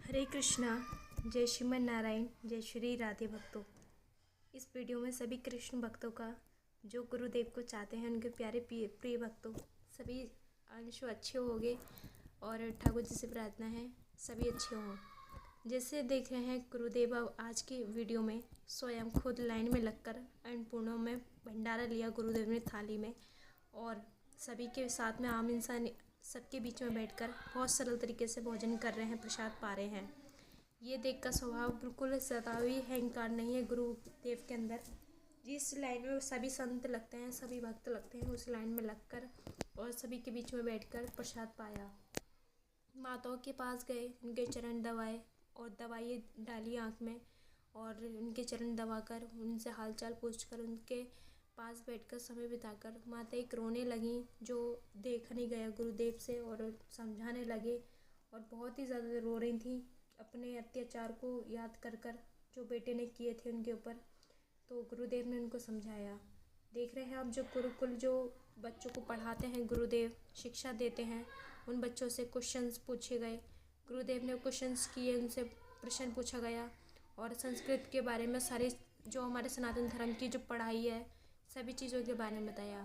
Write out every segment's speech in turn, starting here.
हरे कृष्णा। जय श्रीमन नारायण। जय श्री राधे भक्तों। इस वीडियो में सभी कृष्ण भक्तों का, जो गुरुदेव को चाहते हैं, उनके प्यारे प्रिय भक्तों, सभी अंश अच्छे होंगे और ठाकुर जी से प्रार्थना है सभी अच्छे हों। जैसे देख रहे हैं गुरुदेव आज की वीडियो में स्वयं खुद लाइन में लगकर अन्नपूर्णा में भंडारा लिया गुरुदेव ने थाली में, और सभी के साथ में आम इंसान सबके बीच में बैठकर बहुत सरल तरीके से भोजन कर रहे हैं, प्रसाद पा रहे हैं। ये देखकर स्वभाव बिल्कुल सतावी अहंकार नहीं है गुरुदेव के अंदर। जिस लाइन में सभी संत लगते हैं, सभी भक्त लगते हैं, उस लाइन में लगकर और सभी के बीच में बैठकर प्रसाद पाया। माताओं के पास गए, उनके चरण दबाए और दवाई डाली आँख में, और उनके चरण दबाकर उनसे हालचाल पूछकर उनके पास बैठकर समय बिताकर माता एक रोने लगीं, जो देखने गया गुरुदेव से, और समझाने लगे और बहुत ही ज़्यादा रो रही थी अपने अत्याचार को याद कर कर जो बेटे ने किए थे उनके ऊपर। तो गुरुदेव ने उनको समझाया। देख रहे हैं आप, जो गुरुकुल जो बच्चों को पढ़ाते हैं, गुरुदेव शिक्षा देते हैं, उन बच्चों से क्वेश्चंस पूछे गए। गुरुदेव ने क्वेश्चंस किए, उनसे प्रश्न पूछा गया और संस्कृत के बारे में सारी जो हमारे सनातन धर्म की जो पढ़ाई है, सभी चीज़ों के बारे में बताया।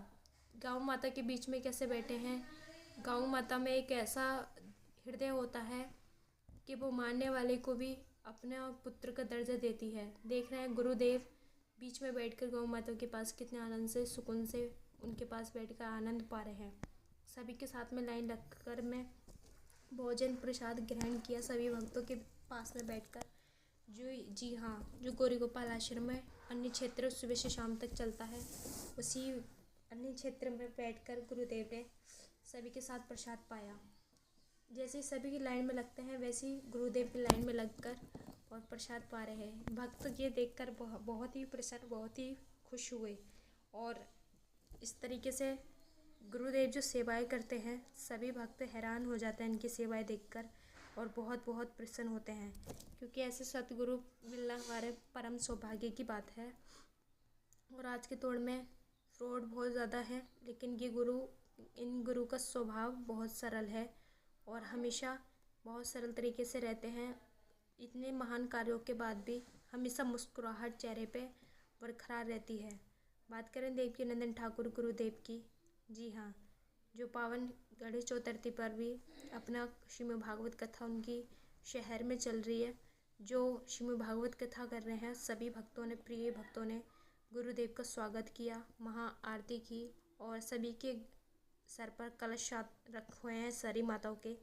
गौ माता के बीच में कैसे बैठे हैं, गौ माता में एक ऐसा हृदय होता है कि वो मानने वाले को भी अपने पुत्र का दर्जा देती है। देख रहे हैं गुरुदेव बीच में बैठकर गौ माता के पास कितने आनंद से, सुकून से उनके पास बैठकर आनंद पा रहे हैं। सभी के साथ में लाइन लगकर मैं भोजन प्रसाद ग्रहण किया सभी भक्तों के पास में बैठकर। जी हाँ, जो गौरी गोपाल आश्रम में अन्य क्षेत्र सुबह से शाम तक चलता है, उसी अन्य क्षेत्र में बैठकर गुरुदेव ने सभी के साथ प्रसाद पाया। जैसे सभी की लाइन में लगते हैं, वैसे ही गुरुदेव की लाइन में लगकर और प्रसाद पा रहे हैं। भक्त ये देखकर बहुत ही प्रसन्न, बहुत ही खुश हुए, और इस तरीके से गुरुदेव जो सेवाएं करते हैं, सभी भक्त हैरान हो जाते हैं इनकी सेवाएं देखकर और बहुत बहुत प्रसन्न होते हैं, क्योंकि ऐसे सतगुरु मिलना हमारे परम सौभाग्य की बात है। और आज के दौर में फ्रॉड बहुत ज़्यादा है, लेकिन इन गुरु का स्वभाव बहुत सरल है और हमेशा बहुत सरल तरीके से रहते हैं। इतने महान कार्यों के बाद भी हमेशा मुस्कुराहट चेहरे पे बरकरार रहती है। बात करें देवकी नंदन ठाकुर गुरुदेव की, जी हाँ, जो पावन गणेश चतुर्थी पर भी अपना श्रीमद् भागवत कथा उनकी शहर में चल रही है। जो श्रीमद् भागवत कथा कर रहे हैं, सभी भक्तों ने, प्रिय भक्तों ने गुरुदेव का स्वागत किया, महा आरती की, और सभी के सर पर कलश रखे हुए हैं सारी माताओं के,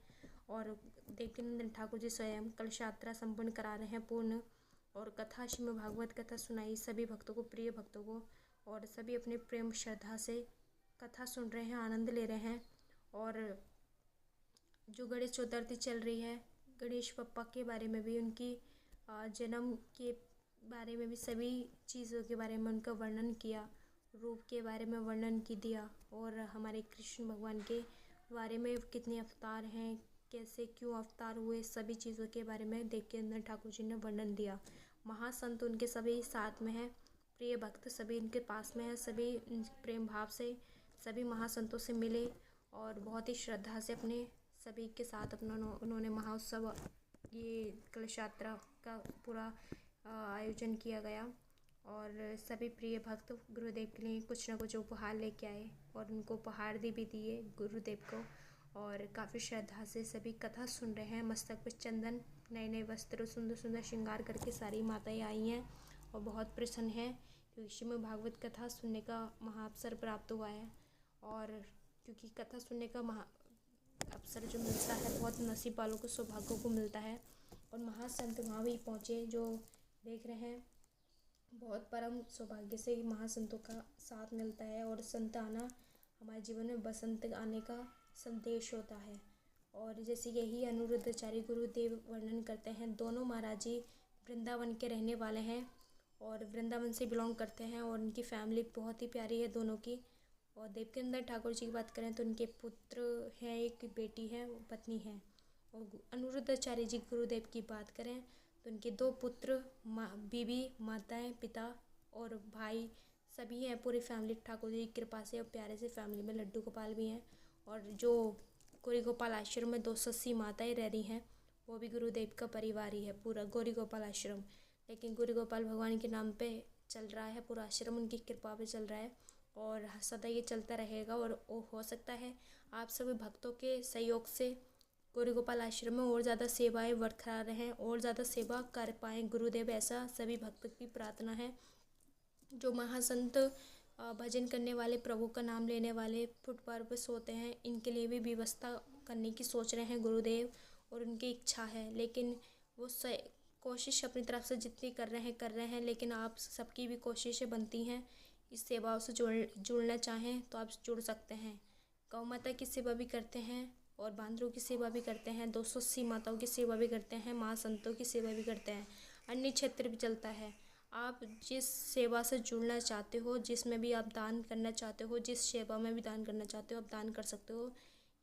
और देवकीनंदन ठाकुर जी स्वयं कलश यात्रा संपन्न करा रहे हैं पूर्ण, और कथा श्रीमद् भागवत कथा सुनाई सभी भक्तों को, प्रिय भक्तों को, और सभी अपने प्रेम श्रद्धा से कथा सुन रहे हैं, आनंद ले रहे हैं। और जो गणेश चतुर्थी चल रही है, गणेश बप्पा के बारे में भी, उनकी जन्म के बारे में भी, सभी चीज़ों के बारे में उनका वर्णन किया, रूप के बारे में वर्णन की दिया, और हमारे कृष्ण भगवान के बारे में कितने अवतार हैं, कैसे क्यों अवतार हुए, सभी चीज़ों के बारे में देवकीनंदन ठाकुर जी ने वर्णन दिया। महासंत उनके सभी साथ में हैं, प्रिय भक्त सभी उनके पास में हैं, सभी प्रेम भाव से सभी महासंतों से मिले और बहुत ही श्रद्धा से अपने सभी के साथ अपना उन्होंने महाउत्सव, ये कलश यात्रा का पूरा आयोजन किया गया। और सभी प्रिय भक्त गुरुदेव के लिए कुछ ना कुछ उपहार लेके आए, और उनको उपहार भी दिए गुरुदेव को, और काफ़ी श्रद्धा से सभी कथा सुन रहे हैं। मस्तक पर चंदन, नए नए वस्त्र, सुंदर सुंदर श्रृंगार करके सारी माताएं आई हैं और बहुत प्रसन्न हैं, क्योंकि श्रीमद् भागवत कथा सुनने का महाअवसर प्राप्त हुआ है। और क्योंकि कथा सुनने का अवसर जो मिलता है, बहुत नसीब वालों को, सौभाग्यों को मिलता है, और महासंत वहाँ भी पहुँचे, जो देख रहे हैं बहुत परम सौभाग्य से महासंतों का साथ मिलता है। और संत आना हमारे जीवन में बसंत आने का संदेश होता है। और जैसे यही अनिरुद्धाचार्य गुरुदेव वर्णन करते हैं, दोनों महाराज जी वृंदावन के रहने वाले हैं और वृंदावन से बिलोंग करते हैं, और उनकी फैमिली बहुत ही प्यारी है दोनों की। और देवकीनंदन ठाकुर जी की बात करें तो उनके पुत्र हैं, एक बेटी है, पत्नी है। और अनिरुद्धाचार्य जी गुरुदेव की बात करें तो उनके 2 पुत्र, बीबी, माताएं, पिता और भाई सभी हैं। पूरी फैमिली ठाकुर जी की कृपा से और प्यारे से फैमिली में लड्डू गोपाल भी हैं। और जो गौरी गोपाल आश्रम में 280 माताएं रह रही हैं, वो भी गुरुदेव का परिवार ही है, पूरा गौरी गोपाल आश्रम। लेकिन गौरी गोपाल भगवान के नाम पे चल रहा है, पूरा आश्रम उनकी कृपा पे चल रहा है और सदा ये चलता रहेगा। और वो हो सकता है आप सभी भक्तों के सहयोग से गौरी गोपाल आश्रम में और ज़्यादा सेवाएं बरकरार रहें और ज़्यादा सेवा कर पाएँ गुरुदेव, ऐसा सभी भक्तों की प्रार्थना है। जो महासंत भजन करने वाले, प्रभु का नाम लेने वाले फुटपाथ पर सोते हैं, इनके लिए भी व्यवस्था करने की सोच रहे हैं गुरुदेव और उनकी इच्छा है। लेकिन वो कोशिश अपनी तरफ से जितनी कर रहे हैं, लेकिन आप सबकी भी कोशिशें बनती हैं। इस सेवाओं से जुड़ना चाहें तो आप जुड़ सकते हैं। गौ माता की सेवा भी करते हैं और बांदरों की सेवा भी करते हैं, 280 माताओं की सेवा भी करते हैं, महासंतों की सेवा भी करते हैं, अन्य क्षेत्र भी चलता है। आप जिस सेवा से जुड़ना चाहते हो, जिसमें भी आप दान करना चाहते हो, जिस सेवा में भी दान करना चाहते हो, आप दान कर सकते हो।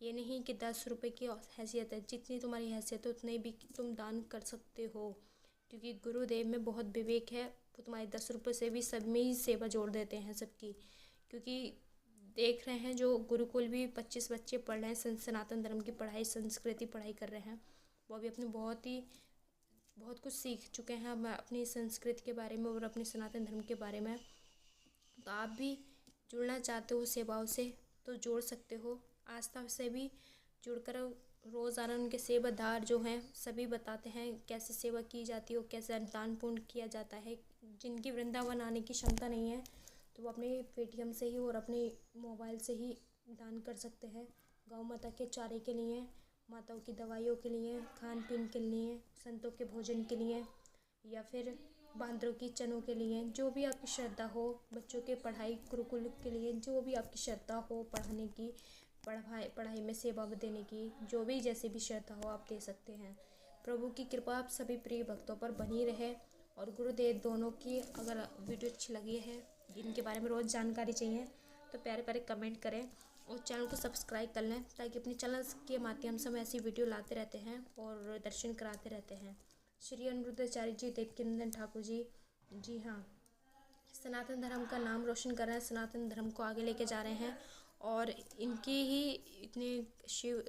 ये नहीं कि 10 रुपये की हैसियत है, जितनी तुम्हारी हैसियत है उतने भी तुम दान कर सकते हो, क्योंकि गुरुदेव में बहुत विवेक है। वो तुम्हारे 10 रुपये से भी सब में ही सेवा जोड़ देते हैं सबकी। क्योंकि देख रहे हैं जो गुरुकुल भी 25 बच्चे पढ़ रहे हैं, सनातन धर्म की पढ़ाई, संस्कृति पढ़ाई कर रहे हैं, वो भी अपने बहुत कुछ सीख चुके हैं अपनी संस्कृति के बारे में और अपने सनातन धर्म के बारे में। तो आप भी जुड़ना चाहते हो सेवाओं से तो जोड़ सकते हो। आस्था से भी जुड़कर रोज़ाना उनके सेवादार जो हैं सभी बताते हैं कैसे सेवा की जाती है और कैसे दान पुण्य किया जाता है। जिनकी वृंदावन आने की क्षमता नहीं है तो वो अपने पेटीएम से ही और अपने मोबाइल से ही दान कर सकते हैं। गौ माता के चारे के लिए, माताओं की दवाइयों के लिए, खान पीन के लिए, संतों के भोजन के लिए, या फिर बांदरों की चनों के लिए, जो भी आपकी श्रद्धा हो, बच्चों के पढ़ाई गुरुकुल के लिए, जो भी आपकी श्रद्धा हो, पढ़ाने की, पढ़ाई में सेवा देने की, जो भी जैसे भी श्रद्धा हो आप दे सकते हैं। प्रभु की कृपा आप सभी प्रिय भक्तों पर बनी रहे। और गुरुदेव दोनों की अगर वीडियो अच्छी लगी है, इनके बारे में रोज़ जानकारी चाहिए तो प्यारे प्यारे कमेंट करें और चैनल को सब्सक्राइब कर लें, ताकि अपने चैनल के माध्यम से हम ऐसी वीडियो लाते रहते हैं और दर्शन कराते रहते हैं। श्री अनिरुद्धाचार्य जी, देवकीनंदन ठाकुर जी हाँ, सनातन धर्म का नाम रोशन कर रहे हैं, सनातन धर्म को आगे लेके जा रहे हैं और इनकी ही इतनी शिव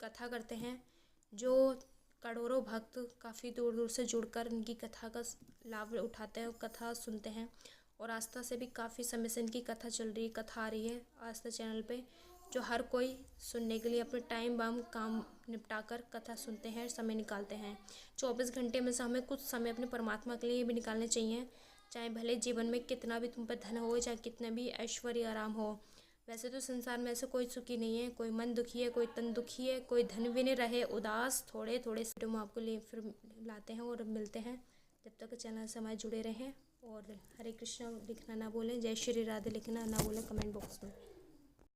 कथा करते हैं जो करोड़ों भक्त काफ़ी दूर दूर से जुड़कर इनकी कथा का लाभ उठाते हैं, कथा सुनते हैं। और आस्था से भी काफ़ी समय से इनकी कथा चल रही है, कथा आ रही है आस्था चैनल पे, जो हर कोई सुनने के लिए अपने टाइम बाम काम निपटा कर कथा सुनते हैं, समय निकालते हैं। 24 घंटे में से हमें कुछ समय अपने परमात्मा के लिए भी निकालने चाहिए, चाहे भले जीवन में कितना भी तुम पर धन हो, चाहे कितना भी ऐश्वर्य आराम हो। वैसे तो संसार में ऐसे कोई सुखी नहीं है, कोई मन दुखी है, कोई तन दुखी है, कोई धन भी नहीं रहे उदास। थोड़े थोड़े हम आपको लिए फिर लाते हैं और मिलते हैं। जब तक चैनल से हमारे जुड़े रहें और हरे कृष्णा लिखना ना भूलें, जय श्री राधे लिखना ना भूलें कमेंट बॉक्स में।